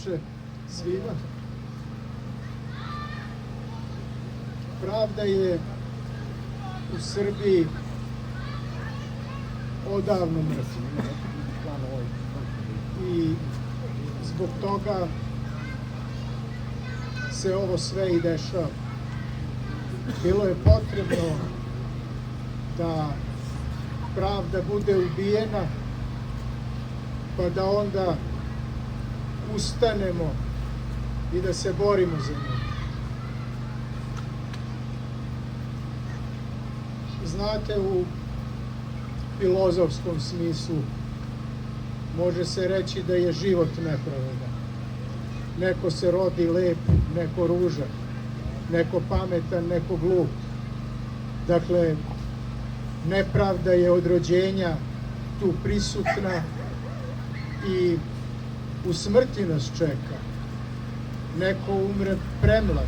veče svima. Pravda je u Srbiji odavno mrtva. I zbog toga se ovo sve i dešava. Bilo je potrebno da pravda bude ubijena, pa da onda ustanemo i da se borimo za nju. Znate, u filozofskom smislu može se reći da je život nepravedan. Neko se rodi lep, neko ružan, neko pametan, neko glup. Dakle, nepravda je od rođenja tu prisutna i u smrti nas čeka. Neko umre premlad,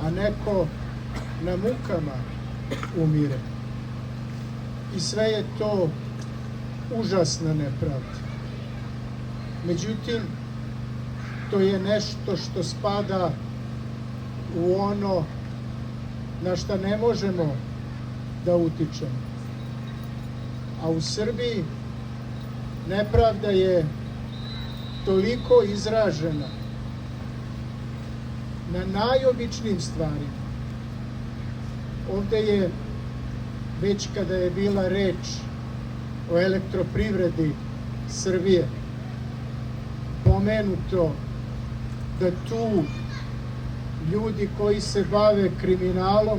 a neko na mukama umire. I sve je to užasna nepravda. Međutim, to je nešto što spada u ono na šta ne možemo da utičemo. A u Srbiji nepravda je toliko izražena na najobičnijim stvarima. Ovde je, već kada je bila reč o Elektroprivredi Srbije, pomenuto da tu ljudi koji se bave kriminalom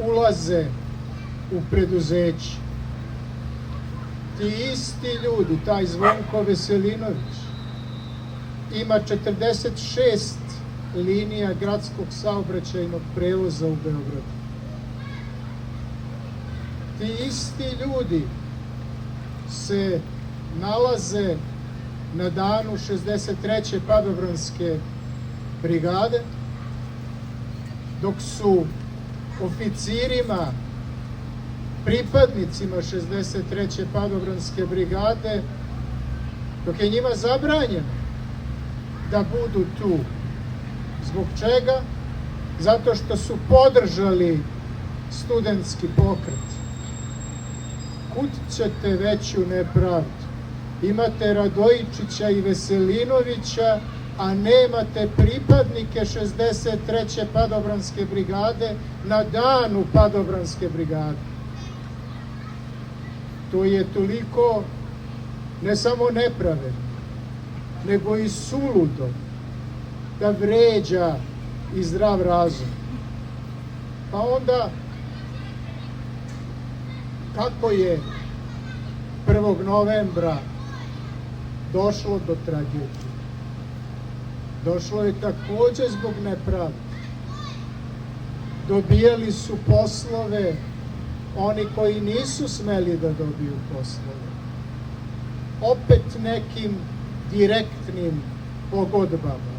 ulaze u preduzeće. Ti isti ljudi, taj Zvonko Veselinović, ima 46 linija gradskog saobraćajnog prevoza u Beogradu. Ti isti ljudi se nalaze na danu 63. padobranske brigade, dok su oficirima, pripadnicima 63. padobranske brigade, dok je njima zabranjeno da budu tu. Zbog čega? Zato što su podržali studentski pokret. Kud ćete veću nepravdu? Imate Radojičića i Veselinovića, a nemate pripadnike 63. padobranske brigade na danu padobranske brigade. To je toliko ne samo nepravedno, nego i suludo, da vređa i zdrav razum. Pa onda, kako je 1. novembra došlo do tragedije? Došlo je takođe zbog nepravde. Dobijali su poslove oni koji nisu smeli da dobiju poslove. Opet nekim direktnim pogodbama.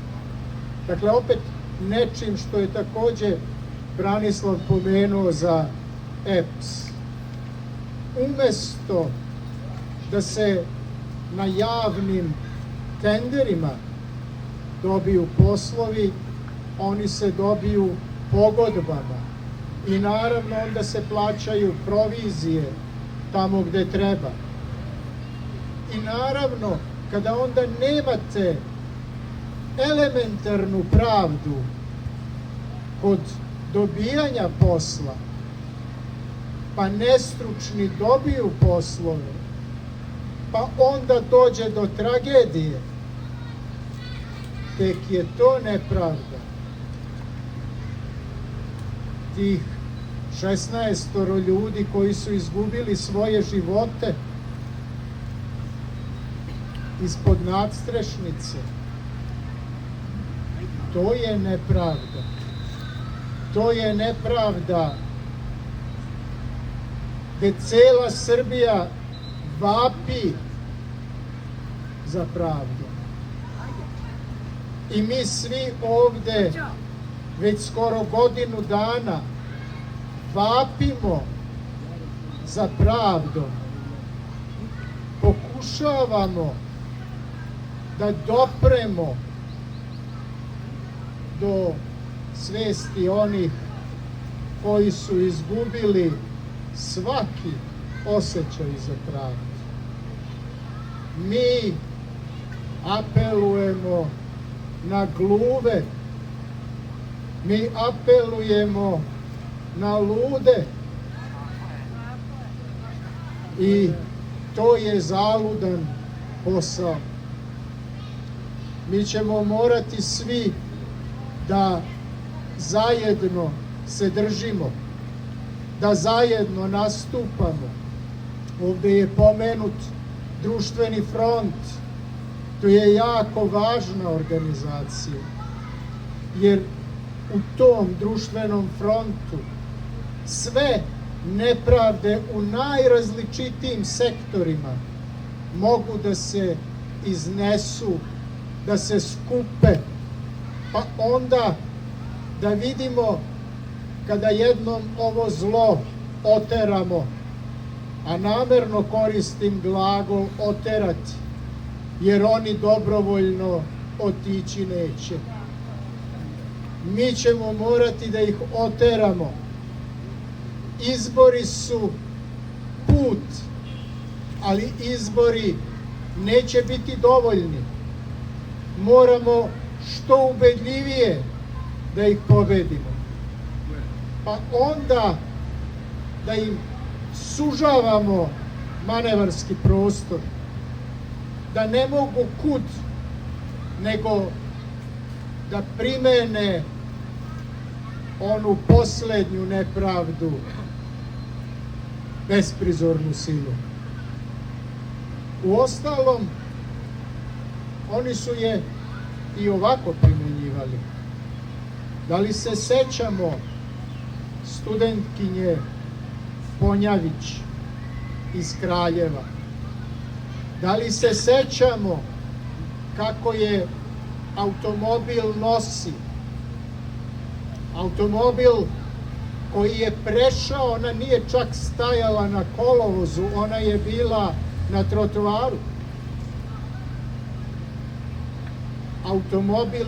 Dakle, opet nečim što je takođe Branislav pomenuo za EPS. Umesto da se na javnim tenderima dobiju poslovi, oni se dobiju pogodbama. I naravno onda se plaćaju provizije tamo gde treba. I naravno, kada onda nemate elementarnu pravdu kod dobijanja posla, pa nestručni dobiju poslove, pa onda dođe do tragedije, tek je to nepravda. Tih 16 ljudi koji su izgubili svoje živote ispod nadstrešnice, to je nepravda. To je nepravda gde cela Srbija vapi za pravdom. I mi svi ovde već skoro godinu dana vapimo za pravdom. Pokušavamo da dopremo do svesti onih koji su izgubili svaki osjećaj za pravdu. Mi apelujemo na gluve, mi apelujemo na lude i to je zaludan posao. Mi ćemo morati svi da zajedno se držimo, da zajedno nastupamo. Ovde je pomenut društveni front. To je jako važna organizacija, jer u tom društvenom frontu sve nepravde u najrazličitijim sektorima mogu da se iznesu, da se skupe, pa onda da vidimo kada jednom ovo zlo oteramo, a namerno koristim glagol oterati, jer oni dobrovoljno otići neće. Mi ćemo morati da ih oteramo. Izbori su put, ali izbori neće biti dovoljni. Moramo što ubedljivije da ih pobedimo. Pa onda da im sužavamo manevarski prostor, da ne mogu kud nego da primene onu poslednju nepravdu, besprizornu silu. Uostalom, oni su je i ovako primenjivali. Da li se sećamo studentkinje Ponjavić iz Kraljeva? Da li se sećamo kako je automobil nosi? Automobil koji je prešao, ona nije čak stajala na kolovozu, ona je bila na trotoaru. Automobil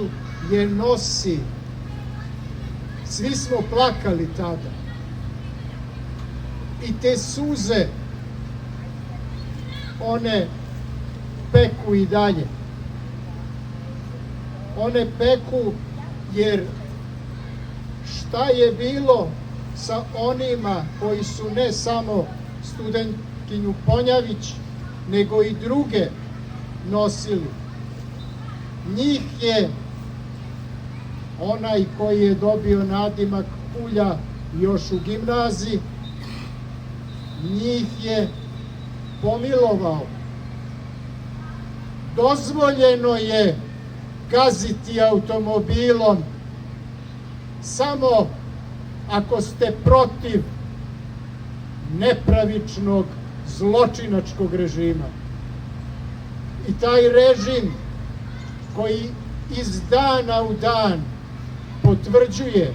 je nosi. Svi smo plakali tada. I te suze, one peku i dalje. One peku jer šta je bilo sa onima koji su ne samo studentkinju Ponjavić, nego i druge nosili. Njih je onaj koji je dobio nadimak Kulja još u gimnaziji, njih je pomilovao. Dozvoljeno je gaziti automobilom samo ako ste protiv nepravičnog zločinačkog režima. I taj režim koji iz dana u dan potvrđuje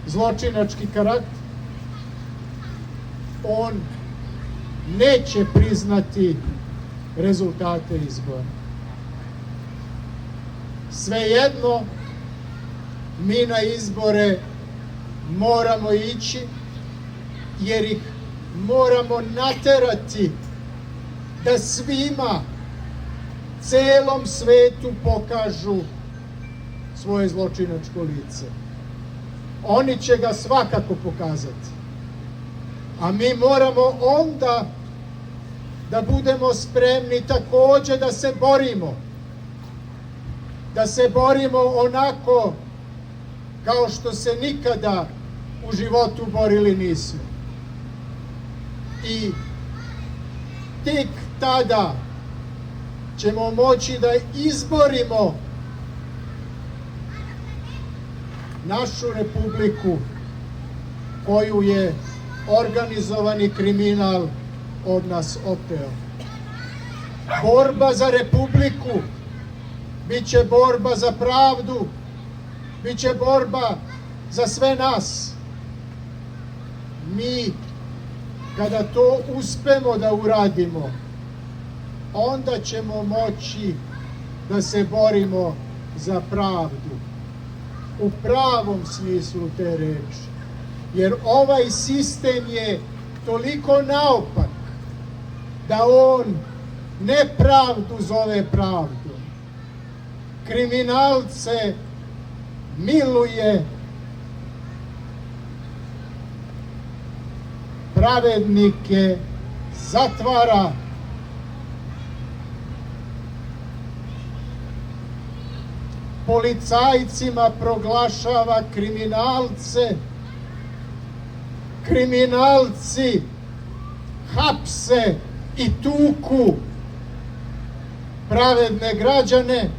zločinački karakter, on neće priznati rezultate izbora. Svejedno, mi na izbore moramo ići, jer ih moramo naterati da svima, celom svetu pokažu svoje zločinačko lice. Oni će ga svakako pokazati. A mi moramo onda da budemo spremni takođe da se borimo. Da se borimo onako kao što se nikada u životu borili nismo. I tek tada ćemo moći da izborimo našu republiku koju je organizovani kriminal od nas oteo. Borba za republiku biće borba za pravdu, biće borba za sve nas. Mi, kada to uspemo da uradimo, onda ćemo moći da se borimo za pravdu u pravom smislu te reči. Jer ovaj sistem je toliko naopak da on nepravdu zove pravdu. Kriminalce miluje, pravednike zatvara. Policajcima proglašava kriminalce, kriminalci hapse i tuku pravedne građane.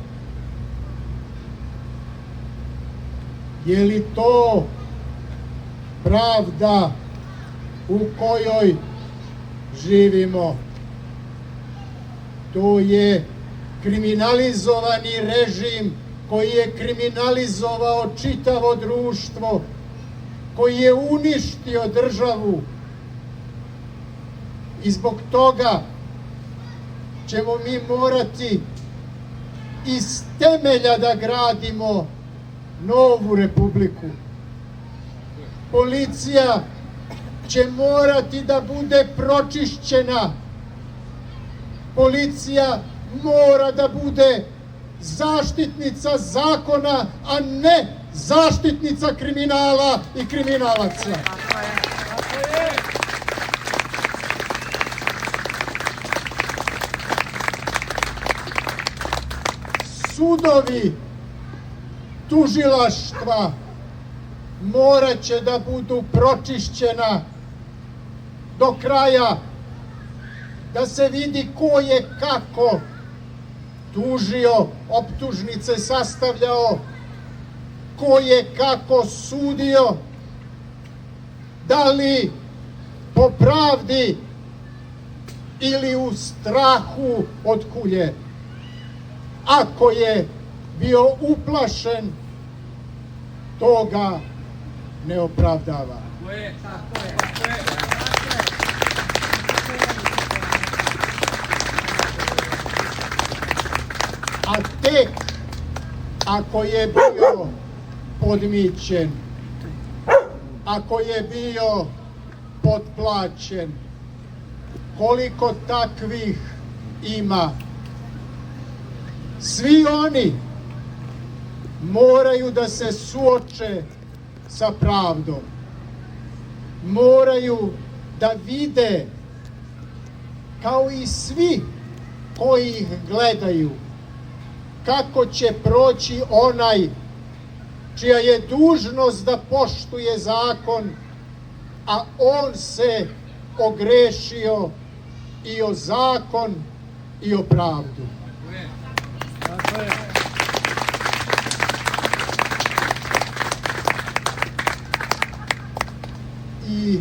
Je li to pravda u kojoj živimo? To je kriminalizovani režim koji je kriminalizovao čitavo društvo, koji je uništio državu. I zbog toga ćemo mi morati iz temelja da gradimo novu republiku. Policija će morati da bude pročišćena. Policija mora da bude zaštitnica zakona, a ne zaštitnica kriminala i kriminalaca. Sudovi, tužilaštva morat će da budu pročišćena do kraja, da se vidi ko je kako tužio, optužnice sastavljao, ko je kako sudio, da li po pravdi ili u strahu od kulje. Ako je bio uplašen, to ga ne opravdava. A tek ako je bio podmićen, ako je bio potplaćen, koliko takvih ima, svi oni moraju da se suoče sa pravdom. Moraju da vide, kao i svi koji ih gledaju, kako će proći onaj čija je dužnost da poštuje zakon, a on se ogrešio i o zakon i o pravdu. I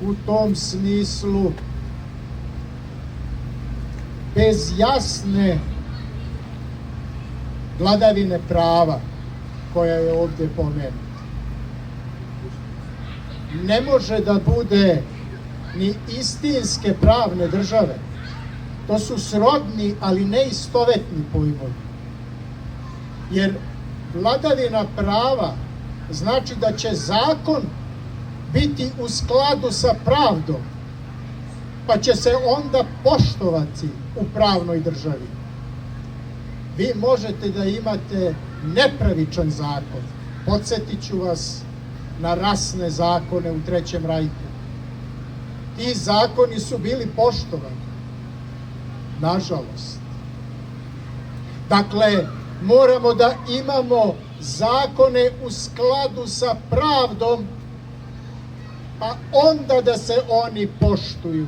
u tom smislu bez jasne vladavine prava koja je ovdje pomenuta ne može da bude ni istinske pravne države. To su srodni, ali ne istovetni pojmovi. Jer vladavina prava znači da će zakon biti u skladu sa pravdom, pa će se onda poštovati u pravnoj državi. Vi možete da imate nepravičan zakon. Podsjetit ću vas na rasne zakone u Trećem rajku. Ti zakoni su bili poštovani, nažalost. Dakle, moramo da imamo zakone u skladu sa pravdom, pa onda da se oni poštuju.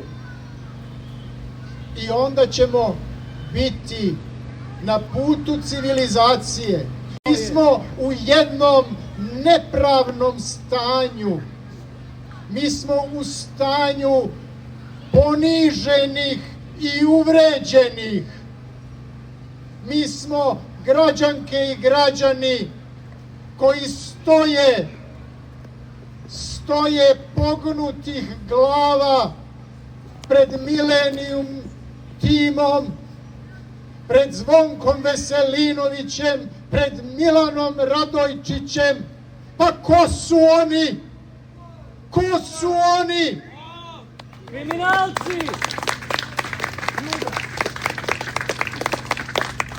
I onda ćemo biti na putu civilizacije. Mi smo u jednom nepravnom stanju. Mi smo u stanju poniženih i uvređenih. Mi smo građanke i građani koji stoje pognutih glava pred Milenijum timom pred Zvonkom Veselinovićem, pred Milanom Radojčićem. Pa ko su oni? Ko su oni? Kriminalci!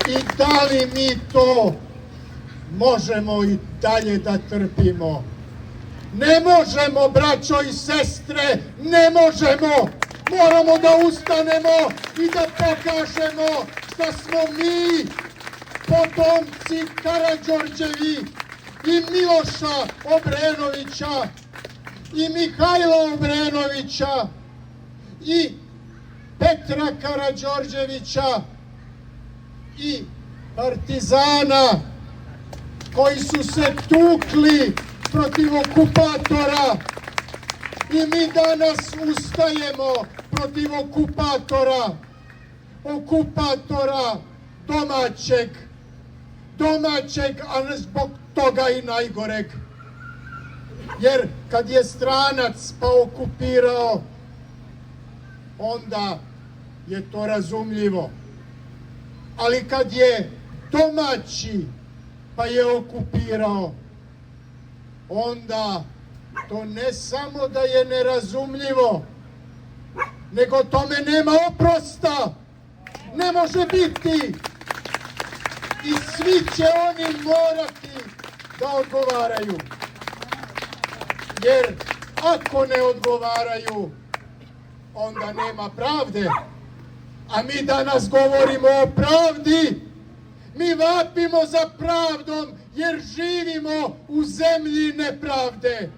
I da li mi to možemo i dalje da trpimo? Ne možemo, braćo i sestre, ne možemo! Moramo da ustanemo i da pokažemo da smo mi potomci Karađorđevi i Miloša Obrenovića i Mihajla Obrenovića i Petra Karađorđevića i partizana koji su se tukli protiv okupatora. I mi danas ustajemo protiv okupatora domaćeg, a ne zbog toga i najgoreg. Jer kad je stranac pa okupirao, onda je to razumljivo. Ali kad je domaći pa je okupirao, onda to ne samo da je nerazumljivo, nego tome nema oprosta. Ne može biti. I svi će oni morati da odgovaraju. Jer ako ne odgovaraju, onda nema pravde. A mi danas govorimo o pravdi. Mi vapimo za pravdom jer živimo u zemlji nepravde.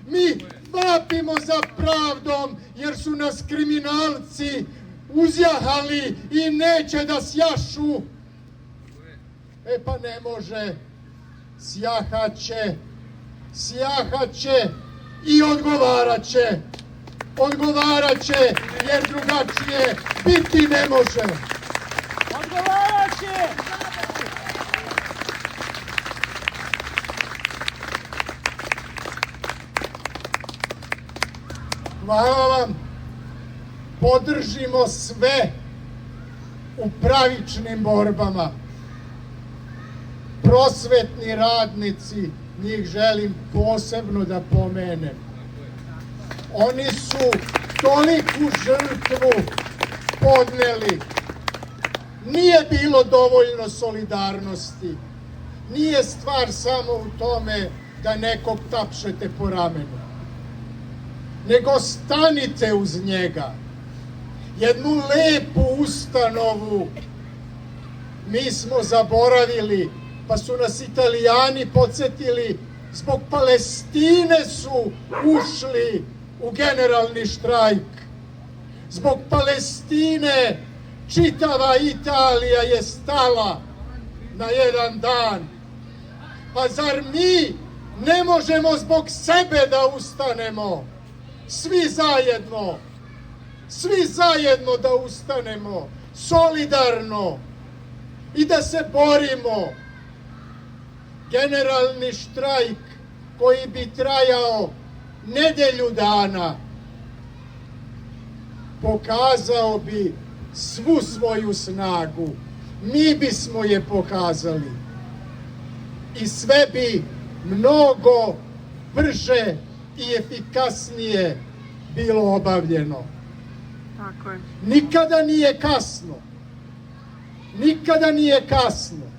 Mi vapimo za pravdom jer su nas kriminalci uzjahali i neće da sjašu. E pa ne može, sjahaće i odgovarat će jer drugačije biti ne može. Odgovarat će! Hvala vam, podržimo sve u pravičnim borbama. Prosvetni radnici, njih želim posebno da pomenem. Oni su toliku žrtvu podneli. Nije bilo dovoljno solidarnosti. Nije stvar samo u tome da nekog tapšete po ramenu, nego stanite uz njega. Jednu lepu ustanovu mi smo zaboravili, pa su nas Italijani podsjetili, zbog Palestine su ušli u generalni štrajk. Zbog Palestine čitava Italija je stala na jedan dan. Pa zar mi ne možemo zbog sebe da ustanemo? Svi zajedno da ustanemo, solidarno i da se borimo. Generalni štrajk koji bi trajao nedelju dana pokazao bi svu svoju snagu. Mi bismo je pokazali i sve bi mnogo brže i efikasnije bilo obavljeno. Tako je. Nikada nije kasno. Nikada nije kasno.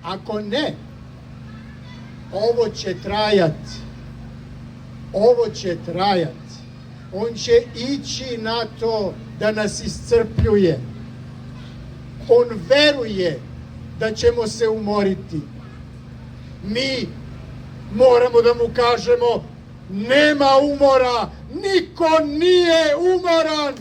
Ako ne, ovo će trajati. Ovo će trajati. On će ići na to da nas iscrpljuje. On veruje da ćemo se umoriti. Mi moramo da mu kažemo: nema umora, niko nije umoran.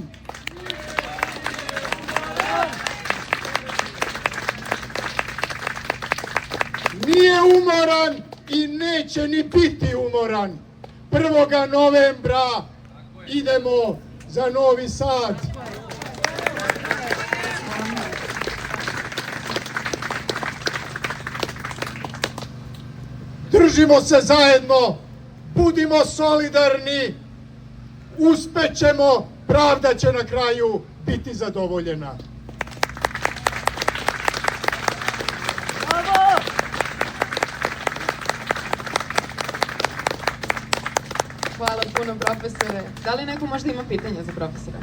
Nije umoran i neće ni biti umoran. 1. novembra idemo za Novi Sad. Držimo se zajedno, budimo solidarni, uspećemo, pravda će na kraju biti zadovoljena. Hvala puno, profesore. Da li neko možda ima pitanja za profesora?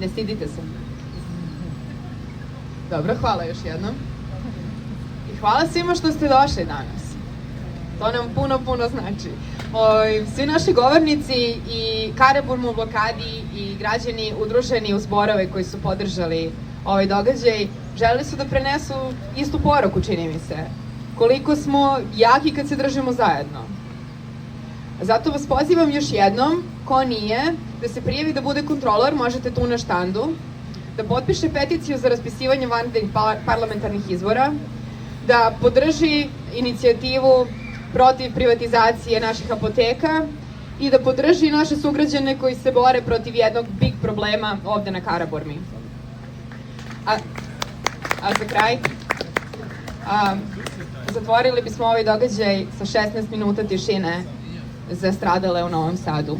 Ne stidite se. Dobro, hvala još jednom. I hvala svima što ste došli danas. To nam puno znači. Svi naši govornici i Karaburma u blokadi i građani udruženi u zborove koji su podržali ovaj događaj, želeli su da prenesu istu poruku, čini mi se. Koliko smo jaki kad se držimo zajedno. Zato vas pozivam još jednom, ko nije, da se prijavi da bude kontrolor, možete tu na štandu, da potpiše peticiju za raspisivanje vanrednih parlamentarnih izbora, da podrži inicijativu protiv privatizacije naših apoteka i da podrži naše sugrađane koji se bore protiv jednog big problema ovde na Karaburmi. A za kraj, zatvorili bismo ovaj događaj sa 16 minuta tišine za stradale u Novom Sadu.